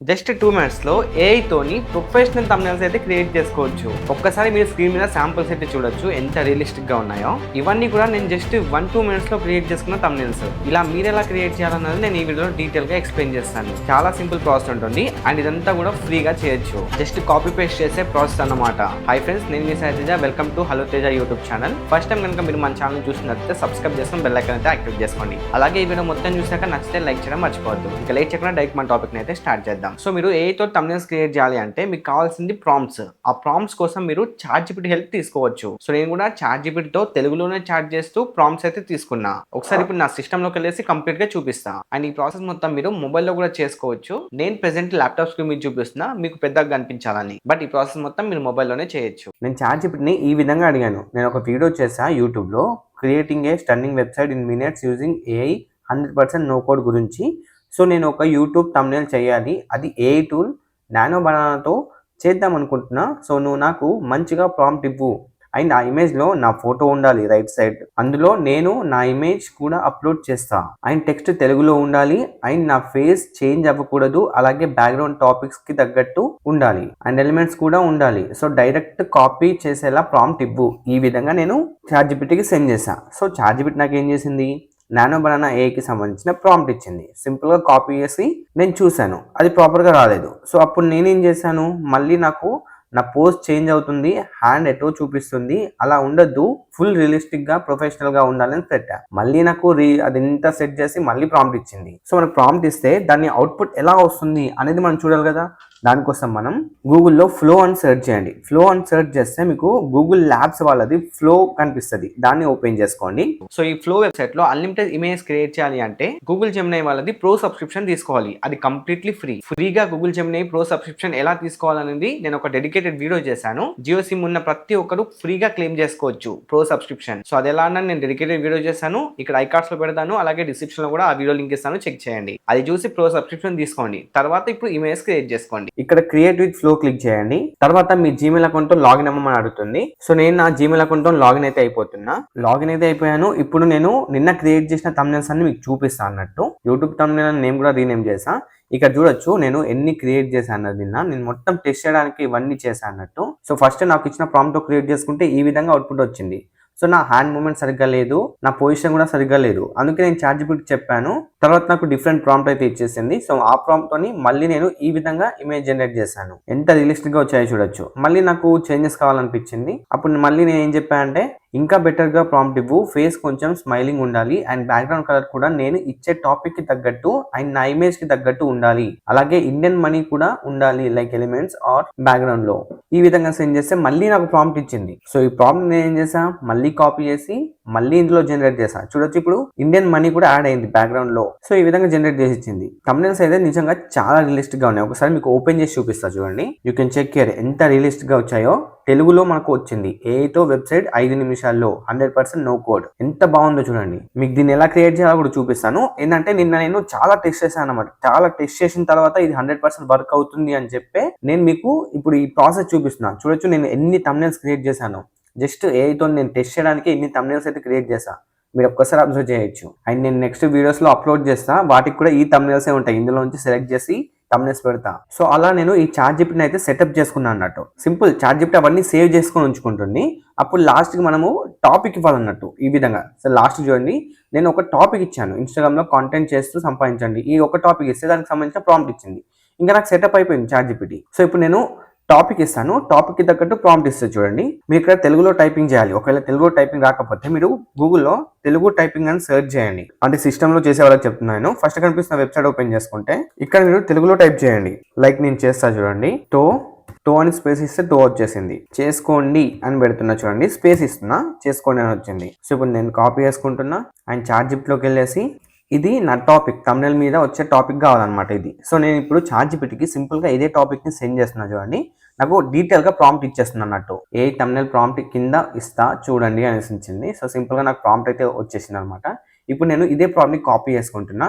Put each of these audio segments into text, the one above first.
Just 2 మినిట్స్‌లో AI తోని professional thumbnails అయితే క్రియేట్ చేసుకోవచ్చు. ఒక్కసారి మీరు స్క్రీన్ మీద శాంపిల్స్ అయితే చూడొచ్చు ఎంత రియలిస్టిక్‌గా ఉన్నాయో. ఇవన్నీ కూడా నేను జస్ట్ 1-2 మినిట్స్‌లో క్రియేట్ చేసుకున్న థంబ్‌నెయిల్స్. ఇలా మీరెలా క్రియేట్ చేయాలన్నది నేను ఈ వీడియోలో డీటెయిల్‌గా ఎక్స్‌ప్లెయిన్ చేస్తాను. చాలా సింపుల్ ప్రాసెస్ ఉంటుంది అండ్ ఇదంతా కూడా ఫ్రీగా చేయొచ్చు. జస్ట్ కాపీ పేస్ట్ చేసే ప్రాసెస్ అన్నమాట. హాయ్ ఫ్రెండ్స్, నేను మీ Sai Teja. Welcome to hello Teja YouTube channel. First time కనుక మీరు మన ఛానల్ చూసినట్లయితే సబ్స్క్రైబ్ చేసుకొని బెల్ ఐకాన్ అయితే యాక్టివేట్ చేసుకోండి. అలాగే ఈ వీడియో మొత్తం చూసాక నచ్చితే లైక్ చేయడం మర్చిపోవద్దు. ఇక లేట్ చేయకుండా డైరెక్ట్ మన టాపిక్ అయితే స్టార్ట్ చేద్దాం. సో మీరు ఏఐ తో థంబ్నెయిల్స్ క్రియేట్ చేయాలి అంటే మీకు కావాల్సింది ప్రాంప్ట్స్. ఆ ప్రాంప్ట్స్ కోసం మీరు చాట్‌జిపిటి హెల్ప్ తీసుకోవచ్చు. సో నేను కూడా చాట్‌జిపిటితో తెలుగులోనే చాట్ చేస్తూ ప్రాంప్ట్స్ అయితే తీసుకున్నా. ఒకసారి ఇప్పుడు నా సిస్టమ్ లోకి వెళ్ళేసి కంప్లీట్ గా చూపిస్తా. అండ్ ఈ ప్రాసెస్ మొత్తం మీరు మొబైల్లో కూడా చేసుకోవచ్చు. నేను ప్రెసెంట్ ల్యాప్టాప్ స్క్రీన్ మీద చూపిస్తున్నా మీకు పెద్దగా కనిపించాలని. బట్ ఈ ప్రాసెస్ మొత్తం మీరు మొబైల్లోనే చేయొచ్చు. నేను చాట్‌జిపిటిని ఈ విధంగా అడిగాను. నేను ఒక వీడియో చేసా యూట్యూబ్ లో, creating a stunning website in minutes using AI 100% no code గురించి. సో నేను ఒక యూట్యూబ్ థంబ్నెయిల్ చేయాలి, అది ఏఐ టూల్ నానో బనానాతో చేద్దాం అనుకుంటున్నా. సో నువ్వు నాకు మంచిగా ప్రాంప్ట్ ఇవ్వు అండ్ ఆ ఇమేజ్లో నా ఫోటో ఉండాలి రైట్ సైడ్, అందులో నేను నా ఇమేజ్ కూడా అప్లోడ్ చేస్తా అండ్ టెక్స్ట్ తెలుగులో ఉండాలి అండ్ నా ఫేస్ చేంజ్ అవ్వకూడదు, అలాగే బ్యాక్గ్రౌండ్ టాపిక్స్కి తగ్గట్టు ఉండాలి అండ్ ఎలిమెంట్స్ కూడా ఉండాలి. సో డైరెక్ట్ కాపీ చేసేలా ప్రాంప్ట్ ఇవ్వు. ఈ విధంగా నేను చాట్‌జిపిటికి సెండ్ చేశా. సో చాట్‌జిపిటి నాకు ఏం చేసింది, నానో బనానా ఏఐకి సంబంధించిన ప్రాంప్ట్ ఇచ్చింది. సింపుల్గా కాపీ చేసి నేను చూశాను, అది ప్రాపర్గా రాలేదు. సో అప్పుడు నేనేం చేశాను, మళ్ళీ నాకు నా పోస్ట్ చేంజ్ అవుతుంది, హ్యాండ్ ఎటో చూపిస్తుంది, అలా ఉండద్దు, ఫుల్ రియలిస్టిక్గా ప్రొఫెషనల్గా ఉండాలని పెట్టా. మళ్ళీ నాకు అది ఎంత సెట్ చేసి మళ్ళీ ప్రాంప్ట్ ఇచ్చింది. సో మనకు ప్రాంప్ట్ ఇస్తే దాని అవుట్పుట్ ఎలా వస్తుంది అనేది మనం చూడాలి కదా. దానికోసం మనం గూగుల్లో ఫ్లో అని సెర్చ్ చేయండి. ఫ్లో అని సెర్చ్ చేస్తే మీకు గూగుల్ ల్యాబ్స్ వాళ్ళది ఫ్లో కనిపిస్తుంది, దాన్ని ఓపెన్ చేసుకోండి. సో ఈ ఫ్లో వెబ్సైట్ లో అన్లిమిటెడ్ ఇమేజ్ క్రియేట్ చేయాలి అంటే గూగుల్ జెమినీ వాళ్ళది ప్రో సబ్స్క్రిప్షన్ తీసుకోవాలి. అది కంప్లీట్లీ ఫ్రీగా గూగుల్ జెమినీ ప్రో సబ్స్క్రిప్షన్ ఎలా తీసుకోవాలనేది నేను ఒక డెడికేటెడ్ వీడియో చేశాను. జియో సిమ్ ఉన్న ప్రతి ఒక్కరు ఫ్రీగా క్లెయిమ్ చేసుకోవచ్చు ప్రో సబ్స్క్రిప్షన్. సో అది ఎలా అన్నా నేను డెడికేటెడ్ వీడియో చేశాను, ఇక్కడ ఐకార్డ్స్ లో పెడతాను, అలాగే డిస్క్రిప్షన్ లో కూడా ఆ వీడియో లింక్ ఇస్తాను, చెక్ చేయండి. అది చూసి ప్రో సబ్స్క్రిప్షన్ తీసుకోండి. తర్వాత ఇప్పుడు ఇమేజ్ క్రియేట్ చేసుకోండి. ఇక్కడ క్రియేట్ విత్ ఫ్లో క్లిక్ చేయండి. తర్వాత మీ జీమెయిల్ అకౌంట్ తో లాగిన్ అవ్వమని అడుగుతుంది. సో నేను నా జీమెయిల్ అకౌంట్ తో లాగిన్ అయితే అయిపోయాను. ఇప్పుడు నేను నిన్న క్రియేట్ చేసిన థంబ్నెయిల్స్ అన్ని మీకు చూపిస్తాను అన్నట్టు. యూట్యూబ్ థంబ్నెయిల్ నేమ్ కూడా రీనేమ్ చేసా. ఇక్కడ చూడొచ్చు నేను ఎన్ని క్రియేట్ చేశాను అన్నది. నేను మొత్తం టెస్ట్ చేయడానికి ఇవన్నీ చేశాను అన్నట్టు. సో ఫస్ట్ నాకు ఇచ్చిన ప్రాంప్ట్ తో క్రియేట్ చేసుకుంటే ఈ విధంగా అవుట్పుట్ వచ్చింది. సో నా హ్యాండ్ మూమెంట్ సరిగ్గా లేదు, నా పొజిషన్ కూడా సరిగ్గా లేదు, అందుకే నేను చాట్‌జిపిటికి చెప్పాను. తర్వాత నాకు డిఫరెంట్ ప్రాంప్ట్ అయితే ఇచ్చేసింది. సో ఆ ప్రాంప్ట్ తోని మళ్ళీ నేను ఈ విధంగా ఇమేజ్ జనరేట్ చేశాను. ఎంత రియలిస్టిక్ గా వచ్చాయో చూడొచ్చు. మళ్ళీ నాకు చేంజెస్ కావాలనిపించింది. అప్పుడు మళ్ళీ నేను ఏం చెప్పానంటే, ఇంకా బెటర్ గా ప్రాంప్ట్ ఇవ్వు, ఫేస్ కొంచెం స్మైలింగ్ ఉండాలి అండ్ బ్యాక్గ్రౌండ్ కలర్ కూడా నేను ఇచ్చే టాపిక్ కి తగ్గట్టు అండ్ నా ఇమేజ్ కి తగ్గట్టు ఉండాలి, అలాగే ఇండియన్ మనీ కూడా ఉండాలి లైక్ ఎలిమెంట్స్ ఆర్ బ్యాక్గ్రౌండ్ లో. ఈ విధంగా సెండ్ చేస్తే మళ్ళీ నాకు ప్రాంప్ట్ ఇచ్చింది. సో ఈ ప్రాంప్ట్ నేను ఏం చేసా, మళ్ళీ కాపీ చేసి మళ్ళీ ఇందులో జనరేట్ చేసా. చూడొచ్చు ఇప్పుడు ఇండియన్ మనీ కూడా యాడ్ అయింది బ్యాక్గ్రౌండ్ లో. సో ఈ విధంగా జనరేట్ చేసి ఇచ్చింది. థంబ్నెయిల్స్ అయితే నిజంగా చాలా రియలిస్టిక్ గా ఉన్నాయి. ఒకసారి మీకు ఓపెన్ చేసి చూపిస్తా చూడండి. యూ కెన్ చెక్ హియర్ ఎంత రియలిస్టిక్ గా వచ్చాయో. తెలుగులో మనకు వచ్చింది. ఏఐతో వెబ్సైట్ 5 నిమిషాల్లో 100% నో కోడ్. ఎంత బాగుందో చూడండి. మీకు దీన్ని ఎలా క్రియేట్ చేయాలో కూడా చూపిస్తాను. ఏంటంటే నిన్న నేను చాలా టెస్ట్ చేశాను అనమాట. చాలా టెస్ట్ చేసిన తర్వాత ఇది 100% వర్క్ అవుతుంది అని చెప్పి నేను మీకు ఇప్పుడు ఈ ప్రాసెస్ చూపిస్తున్నాను. చూడొచ్చు నేను ఎన్ని థంబ్నెయిల్స్ క్రియేట్ చేశాను. జస్ట్ ఏఐతో నేను టెస్ట్ చేయడానికి ఇన్ని థంబ్నెయిల్స్ అయితే క్రియేట్ చేశా. మీరు ఒక్కసారి అబ్జర్వ్ చేయొచ్చు. అండ్ నేను నెక్స్ట్ వీడియోస్ లో అప్లోడ్ చేస్తా, వాటికి కూడా ఈ థంబ్నెయిల్స్ ఉంటాయి. ఇందులో నుంచి సెలెక్ట్ చేసి థంబ్నెయిల్స్ పెడతా. సో అలా నేను ఈ చాట్‌జిపిటిని అయితే సెటప్ చేసుకున్నాను అన్నట్టు. సింపుల్, చాట్‌జిపిటి అవన్నీ సేవ్ చేసుకొని ఉంచుకుంటుంది. అప్పుడు లాస్ట్ కి మనము టాపిక్ ఇవ్వాలన్నట్టు ఈ విధంగా. సో లాస్ట్ చూడండి, నేను ఒక టాపిక్ ఇచ్చాను, ఇన్స్టాగ్రామ్ లో కాంటెంట్ చేస్తూ సంపాదించండి. ఈ ఒక టాపిక్ ఇస్తే దానికి సంబంధించిన ప్రాంప్ట్ ఇచ్చింది. ఇంకా నాకు సెటప్ అయిపోయింది చాట్‌జిపిటి. సో ఇప్పుడు నేను టాపిక్ ఇస్తాను, టాపిక్ కి తగ్గట్టు ప్రాంప్ట్ ఇస్తుంది చూడండి. మీరు ఇక్కడ తెలుగులో టైపింగ్ చేయాలి. ఒకవేళ తెలుగులో టైపింగ్ రాకపోతే మీరు గూగుల్లో తెలుగు టైపింగ్ అని సెర్చ్ చేయండి. అంటే సిస్టమ్ లో చేసే వాళ్ళకి చెప్తున్నాను. ఫస్ట్ కనిపిస్తున్న వెబ్సైట్ ఓపెన్ చేసుకుంటే ఇక్కడ మీరు తెలుగులో టైప్ చేయండి. లైక్ నేను చేస్తా చూడండి. టో అని స్పేస్ ఇస్తే టో వచ్చేసింది. చేసుకోండి అని పెడుతున్నా చూడండి, స్పేస్ ఇస్తున్నా, చేసుకోండి అని వచ్చింది. సో ఇప్పుడు నేను కాపీ చేసుకుంటున్నా అండ్ చాట్‌జిపిటిలోకి వెళ్ళేసి ఇది నా టాపిక్, థంబ్నెయిల్ మీద వచ్చే టాపిక్ కావాలన్నమాట ఇది. సో నేను ఇప్పుడు చాట్‌జిపిటికి సింపుల్ గా ఇదే టాపిక్ ని సెండ్ చేస్తున్నా చూడండి. నాకు డీటెయిల్ గా ప్రాంప్ట్ ఇచ్చేస్తుంది అన్నట్టు. ఏ థంబ్నెయిల్ ప్రాంప్ట్ కింద ఇస్తా చూడండి అనేసి ఇచ్చింది. సో సింపుల్ గా నాకు ప్రాంప్ట్ అయితే వచ్చేసింది అనమాట. ఇప్పుడు నేను ఇదే ప్రాంప్ట్ ని కాపీ చేసుకుంటున్నా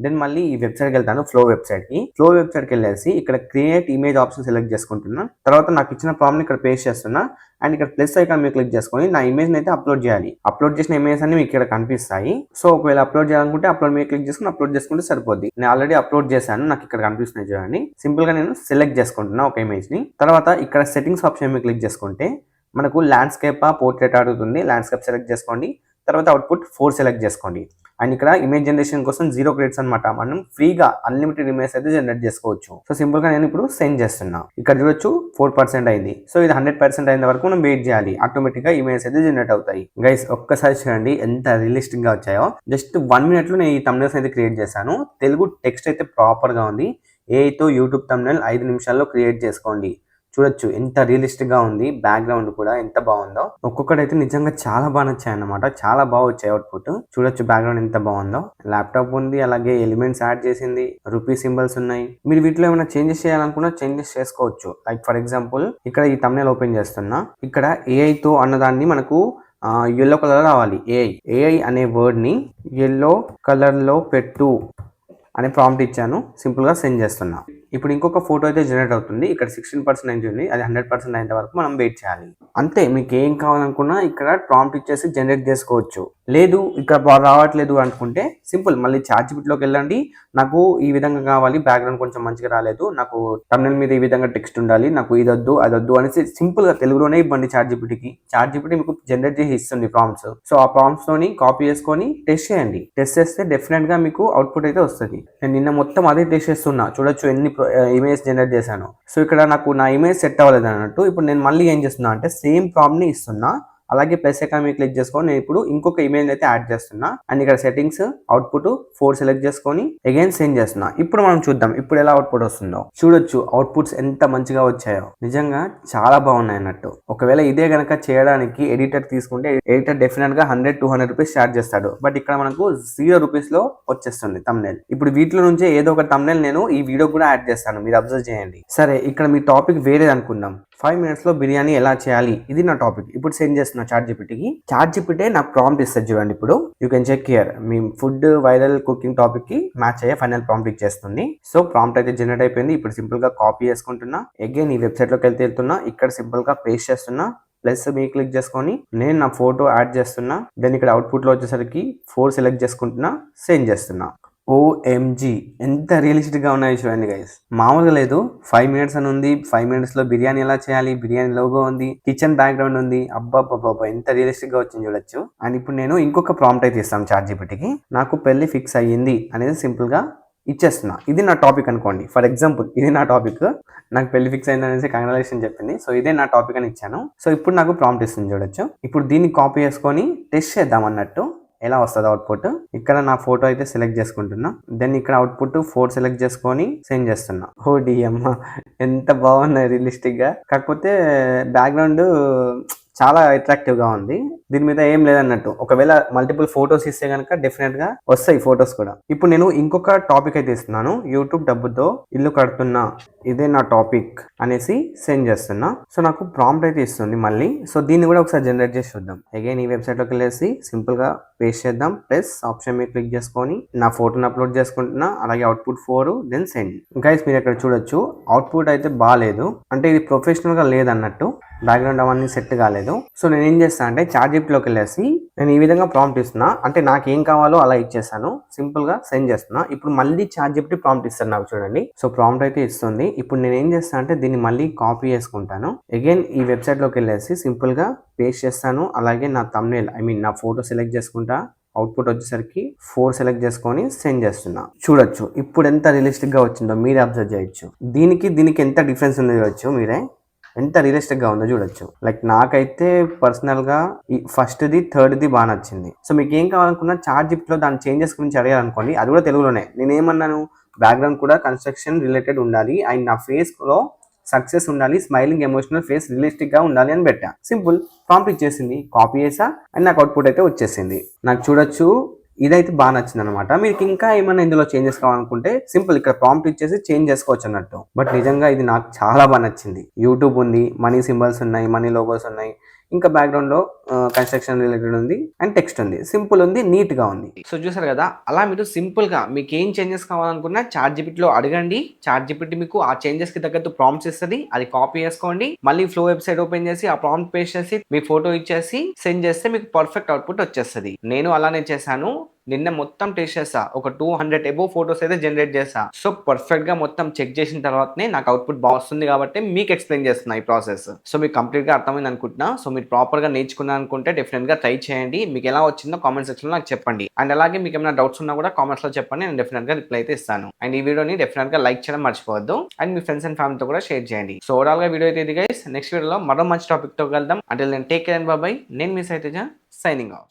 దెన్ మళ్ళీ ఈ వెబ్సైట్కి వెళ్తాను, ఫ్లో వెబ్సైట్కి వెళ్ళేసి ఇక్కడ క్రియేట్ ఇమేజ్ ఆప్షన్ సెలెక్ట్ చేసుకుంటున్నా. తర్వాత నాకు ఇచ్చిన ప్రాంప్ట్ ఇక్కడ పేస్ట్ చేస్తున్నా అండ్ ఇక్కడ ప్లస్ ఐకాన్ మీద క్లిక్ చేసుకొని నా ఇమేజ్ని అయితే అప్లోడ్ చేయాలి. అప్లోడ్ చేసిన ఇమేజ్ అన్ని మీకు ఇక్కడ కనిపిస్తాయి. సో ఒకవేళ అప్లోడ్ చేయాలనుకుంటే అప్లోడ్ మీద క్లిక్ చేసుకుని అప్లోడ్ చేసుకుంటే సరిపోద్ది. నేను ఆల్రెడీ అప్లోడ్ చేశాను, నాకు ఇక్కడ కనిపిస్తున్నాయి చూడండి. సింపుల్ గా నేను సెలెక్ట్ చేసుకుంటున్నా ఒక ఇమేజ్ ని. తర్వాత ఇక్కడ సెట్టింగ్స్ ఆప్షన్ మీద క్లిక్ చేసుకుంటే మనకు ల్యాండ్స్కేప్ పోర్ట్రేట్ అడుగుతుంది. ల్యాండ్స్కేప్ సెలెక్ట్ చేసుకోండి. తర్వాత అవుట్పుట్ 4 సెలెక్ట్ చేసుకోండి. అండ్ ఇక్కడ ఇమేజ్ జనరేషన్ కోసం 0 క్రెడిట్స్ అనమాట. మనం ఫ్రీగా అన్లిమిటెడ్ ఇమేజ్ అయితే జనరేట్ చేసుకోవచ్చు. సో సింపుల్ గా నేను ఇప్పుడు సెండ్ చేస్తున్నా. ఇక్కడ చూడొచ్చు 4% అయింది. సో ఇది 100% అయిన వరకు మనం వెయిట్ చేయాలి. ఆటోమేటిక్ గా ఇమేజ్ అయితే జనరేట్ అవుతాయి. గైస్ ఒక్కసారి చూడండి ఎంత రియలిస్టిక్ గా వచ్చాయో. జస్ట్ 1 minute లో నేను ఈ thumbnails అయితే క్రియేట్ చేశాను. తెలుగు టెక్స్ట్ అయితే ప్రాపర్ గా ఉంది. ఏఐతో యూట్యూబ్ thumbnail 5 నిమిషాల్లో క్రియేట్ చేసుకోండి. చూడొచ్చు ఎంత రియలిస్టిక్ గా ఉంది. బ్యాక్గ్రౌండ్ కూడా ఎంత బాగుందో. ఒక్కొక్కటైతే నిజంగా చాలా బాగా నచ్చాయి అన్నమాట. చాలా బాగా వచ్చాయి అవుట్పుట్. చూడొచ్చు బ్యాక్గ్రౌండ్ ఎంత బాగుందో. ల్యాప్టాప్ ఉంది, అలాగే ఎలిమెంట్స్ యాడ్ చేసింది, రూపీ సింబల్స్ ఉన్నాయి. మీరు వీటిలో ఏమైనా చేంజెస్ చేయాలనుకున్నా చేంజెస్ చేసుకోవచ్చు. లైక్ ఫర్ ఎగ్జాంపుల్ ఇక్కడ ఈ thumbnail ఓపెన్ చేస్తున్నా. ఇక్కడ ఏఐతో అన్నదాన్ని మనకు yellow కలర్ రావాలి. ఏఐ అనే వర్డ్ ని yellow కలర్ లో పెట్టు అనే ప్రాంప్ట్ ఇచ్చాను. సింపుల్ గా సెండ్ చేస్తున్నా. ఇప్పుడు ఇంకొక ఫోటో అయితే జనరేట్ అవుతుంది. ఇక్కడ 16% అయింది. అది 100% అయిన వరకు మనం వెయిట్ చేయాలి. అంతే, మీకు ఏం కావాలనుకున్నా ఇక్కడ ప్రాంప్ట్ ఇచ్చేసి జనరేట్ చేసుకోవచ్చు. లేదు ఇక్కడ రావట్లేదు అనుకుంటే సింపుల్ మళ్ళీ చాట్‌జిపిటిలోకి వెళ్ళండి. నాకు ఈ విధంగా కావాలి, బ్యాక్గ్రౌండ్ కొంచెం మంచిగా రాలేదు, నాకు thumbnail మీద ఈ విధంగా టెక్స్ట్ ఉండాలి, నాకు ఇదొద్దు అదొద్దు అనేసి సింపుల్ గా తెలుగులోనే ఇవ్వండి చాట్‌జిపిటికి. చాట్‌జిపిటి మీకు జనరేట్ చేసి ఇస్తుంది ప్రాంప్ట్స్. సో ఆ ప్రాంప్ట్స్ తోని కాపీ చేసుకొని టెస్ట్ చేయండి. టెస్ట్ చేస్తే డెఫినెట్ గా మీకు అవుట్పుట్ అయితే వస్తుంది. నేను నిన్న మొత్తం అదే టెస్ట్ చేస్తున్నా. చూడొచ్చు ఎన్ని ఇమేజ్ జనరేట్ చేశాను. సో ఇక్కడ నాకు నా ఇమేజ్ సెట్ అవ్వలేదు అన్నట్టు. ఇప్పుడు నేను మళ్ళీ ఏం చేస్తున్నా అంటే సేమ్ ప్రాంప్ట్ ని ఇస్తున్నా. అలాగే ప్లస్ ఐకాన్ మీద క్లిక్ చేసుకొని నేను ఇప్పుడు ఇంకొక ఇమేజ్ అయితే యాడ్ చేస్తున్నా. అండ్ ఇక్కడ సెట్టింగ్స్ అవుట్పుట్ 4 సెలెక్ట్ చేసుకొని అగైన్ సెండ్ చేస్తున్నా. ఇప్పుడు మనం చూద్దాం ఇప్పుడు ఎలా అవుట్పుట్ వస్తుందో. చూడొచ్చు అవుట్పుట్స్ ఎంత మంచిగా వచ్చాయో. నిజంగా చాలా బాగున్నాయి అన్నట్టు. ఒకవేళ ఇదే గనక చేయడానికి ఎడిటర్ తీసుకుంటే ఎడిటర్ డెఫినెట్ గా 100-200 రూపీస్ చార్జ్ చేస్తాడు. బట్ ఇక్కడ మనకు 0 రూపీస్ లో వచ్చేస్తుంది thumbnail. ఇప్పుడు వీటిలో నుంచే ఏదో ఒక thumbnail నేను ఈ వీడియో కూడా యాడ్ చేస్తాను, మీరు అబ్జర్వ్ చేయండి. సరే ఇక్కడ మీ టాపిక్ వేరేది అనుకుందాం. 5 minutes లో బిర్యానీ ఎలా చేయాలి, ఇది నా టాపిక్. ఇప్పుడు సెండ్ చేస్తున్నా చాట్‌జిపిటికి. చాట్‌జిపిటి నాకు ప్రాంప్ట్ ఇస్తుంది చూడండి. ఇప్పుడు యూ కెన్ చెక్ హియర్. మీ ఫుడ్ వైరల్ కుకింగ్ టాపిక్ కి మ్యాచ్ అయ్యే ఫైనల్ ప్రాంప్ట్ ఇచ్చేస్తుంది. సో ప్రాంప్ట్ అయితే జనరేట్ అయిపోయింది. ఇప్పుడు సింపుల్ గా కాపీ చేసుకుంటున్నా. అగైన్ ఈ వెబ్సైట్ లోకి వెళ్తున్నా. ఇక్కడ సింపుల్ గా పేస్ట్ చేస్తున్నా. ప్లస్ మీ క్లిక్ చేసుకొని నేను నా ఫోటో యాడ్ చేస్తున్నా. దెన్ ఇక్కడ అవుట్పుట్ లో వచ్చేసరికి 4 సెలెక్ట్ చేసుకుంటున్నా. సెండ్ చేస్తున్నా. OMG ఎంత రియలిస్టిక్ గా ఉన్నాయి చూడండి గైస్. మామూలుగా లేదు. 5 minutes అని ఉంది. 5 minutes లో బిర్యానీ ఎలా చేయాలి, బిర్యానీ లోగో ఉంది, కిచెన్ బ్యాక్గ్రౌండ్ ఉంది. అబ్బాబ్బాబ్బా ఎంత రియలిస్టిక్ గా వచ్చింది చూడొచ్చు. అండ్ ఇప్పుడు నేను ఇంకొక ప్రాంప్ట్ అయితే ఇస్తాను చాట్‌జిపిటికి. నాకు పెళ్లి ఫిక్స్ అయ్యింది అనేది సింపుల్ గా ఇచ్చేస్తున్నా. ఇది నా టాపిక్ అనుకోండి. ఫర్ ఎగ్జాంపుల్ ఇది నా టాపిక్. నాకు పెళ్లి ఫిక్స్ అయింది అనేసి కంగ్రాచులేషన్ చెప్పింది. సో ఇదే నా టాపిక్ అని ఇచ్చాను. సో ఇప్పుడు నాకు ప్రాంప్ట్ ఇస్తుంది చూడొచ్చు. ఇప్పుడు దీన్ని కాపీ చేసుకొని టెస్ట్ చేద్దాం అన్నట్టు ఎలా వస్తుంది అవుట్పుట్. ఇక్కడ నా ఫోటో అయితే సెలెక్ట్ చేసుకుంటున్నా. దెన్ ఇక్కడ అవుట్పుట్ 4 సెలెక్ట్ చేసుకొని సెండ్ చేస్తున్నా. డిఎమ్మ ఎంత బాగున్నాయి రియలిస్టిక్ గా. కాకపోతే బ్యాక్గ్రౌండ్ చాలా అట్రాక్టివ్ గా ఉంది. దీని మీద ఏం లేదన్నట్టు. ఒకవేళ మల్టిపుల్ ఫోటోస్ ఇస్తే కనుక డెఫినెట్ గా వస్తాయి ఫోటోస్ కూడా. ఇప్పుడు నేను ఇంకొక టాపిక్ అయితే ఇస్తున్నాను. యూట్యూబ్ డబ్బుతో ఇల్లు కడుతున్నా, ఇదే నా టాపిక్ అనేసి సెండ్ చేస్తున్నా. సో నాకు ప్రాంప్ట్ అయితే ఇస్తుంది మళ్ళీ. సో దీన్ని కూడా ఒకసారి జనరేట్ చేసి చూద్దాం. అగైన్ ఈ వెబ్సైట్ లోకి వెళ్ళేసి సింపుల్ గా పేస్ట్ చేద్దాం. ప్లస్ ఆప్షన్ మీద క్లిక్ చేసుకొని నా ఫోటోని అప్లోడ్ చేసుకుంటున్నా. అలాగే అవుట్పుట్ 4 దెన్ సెండ్. గైస్ మీరు ఇక్కడ చూడొచ్చు అవుట్పుట్ అయితే బాగాలేదు. అంటే ఇది ప్రొఫెషనల్ గా లేదన్నట్టు. బ్యాక్గ్రౌండ్ అవన్నీ సెట్ కాలేదు. సో నేను ఏం చేస్తాను అంటే చాట్‌జిపిటిలోకి వెళ్ళేసి నేను ఈ విధంగా ప్రాంప్ట్ ఇస్తున్నా. అంటే నాకు ఏం కావాలో అలా ఇచ్చేసాను. సింపుల్ గా సెండ్ చేస్తున్నా. ఇప్పుడు మళ్ళీ చాట్‌జిపిటి ప్రాంప్ట్ ఇస్తాను నాకు చూడండి. సో ప్రాంప్ట్ అయితే ఇస్తుంది. ఇప్పుడు నేను ఏం చేస్తాను అంటే దీన్ని మళ్ళీ కాపీ చేసుకుంటాను. అగైన్ ఈ వెబ్సైట్ లోకి వెళ్ళేసి సింపుల్ గా పేస్ట్ చేస్తాను. అలాగే నా thumbnail నా ఫోటో సెలెక్ట్ చేసుకుంటా. అవుట్పుట్ వచ్చేసరికి 4 సెలెక్ట్ చేసుకొని సెండ్ చేస్తున్నా. చూడొచ్చు ఇప్పుడు ఎంత రియలిస్టిక్ గా వచ్చిందో మీరే అబ్జర్వ్ చేయొచ్చు. దీనికి ఎంత డిఫరెన్స్ ఉందో చూడొచ్చు మీరే. ఎంత రియలిస్టిక్ గా ఉందో చూడొచ్చు. లైక్ నాకైతే పర్సనల్ గా ఈ ఫస్ట్ది థర్డ్ది బాగా నచ్చింది. సో మీకు ఏం కావాలనుకున్నా చాట్‌జిపిటిలో దాని చేంజెస్ గురించి అడిగారనుకోండి, అది కూడా తెలుగులోనే. నేనేమన్నాను, బ్యాక్గ్రౌండ్ కూడా కన్స్ట్రక్షన్ రిలేటెడ్ ఉండాలి అండ్ నా ఫేస్ లో సక్సెస్ ఉండాలి, స్మైలింగ్ ఎమోషనల్ ఫేస్ రియలిస్టిక్ గా ఉండాలి అని పెట్టా. సింపుల్ ప్రాంప్ట్ ఇచ్చేసింది. కాపీ చేసా అండ్ నాకు అవుట్పుట్ అయితే వచ్చేసింది. నాకు చూడొచ్చు ఇదైతే బాగా నచ్చింది అనమాట. మీకు ఇంకా ఏమైనా ఇందులో చేంజెస్ కావాలనుకుంటే సింపుల్ ఇక్కడ ప్రాంప్ట్ ఇచ్చేసి చేంజ్ చేసుకోవచ్చు అన్నట్టు. బట్ నిజంగా ఇది నాకు చాలా బాగా నచ్చింది. యూట్యూబ్ ఉంది, మనీ సింబల్స్ ఉన్నాయి, మనీ లోగోస్ ఉన్నాయి, ఇంకా బ్యాక్గ్రౌండ్ లో కన్స్ట్రక్షన్ రిలేటెడ్ ఉంది అండ్ టెక్స్ట్ ఉంది, సింపుల్ ఉంది, నీట్ గా ఉంది. సో చూసారు కదా, అలా మీరు సింపుల్ గా మీకు ఏం చేంజెస్ కావాలనుకున్నా చాట్ జీపీటీలో అడగండి. చాట్ జీపీటీ మీకు ఆ చేంజెస్ కి తగ్గట్టు ప్రాంప్ట్స్ ఇస్తుంది, అది కాపీ చేసుకోండి, మళ్ళీ ఫ్లో వెబ్సైట్ ఓపెన్ చేసి ఆ ప్రాంప్ట్ పేస్ట్ చేసి మీ ఫోటో ఇచ్చేసి సెండ్ చేస్తే మీకు పర్ఫెక్ట్ అవుట్పుట్ వచ్చేస్తుంది. నేను అలానే చేశాను. నిన్న మొత్తం టెస్ట్ చేసా, ఒక 200 ఎబో ఫోటోస్ అయితే జనరేట్ చేసా. సో పర్ఫెక్ట్ గా మొత్తం చెక్ చేసిన తర్వాతనే నాకు అవుట్పుట్ బాగా వస్తుంది కాబట్టి మీకు ఎక్స్ప్లెయిన్ చేస్తున్నా ఈ ప్రాసెస్. సో మీకు కంప్లీట్ గా అర్థమైంది అనుకుంటున్నా. సో మీరు ప్రాపర్ గా నేర్చుకున్నా అనుకుంటే డెఫినెట్ గా ట్రై చేయండి. మీకు ఎలా వచ్చిందో కామెంట్ సెక్షన్ లో నాకు చెప్పండి. అండ్ అలాగే మీకు ఏమైనా డౌట్స్ ఉన్నా కూడా కామెంట్స్ లో చెప్పండి, నేను డెఫినెట్ గా రిప్లై అయితే ఇస్తాను. అండ్ ఈ వీడియోని డెఫినెట్ గా లైక్ చేయడం మర్చిపోవద్దు అండ్ మీ ఫ్రెండ్స్ అండ్ ఫ్యామిలీతో కూడా షేర్ చేయండి. సో ఓవరాల్ గా వీడియో అయితే ఇది గైస్. నెక్స్ట్ వీడియోలో మరో మంచి టాపిక్ తో కలుద్దాం. అంటే నేను టేక్ కేర్ అండ్ బాయ్. నేను మీ సైతేజ సైనింగ్ ఆఫ్.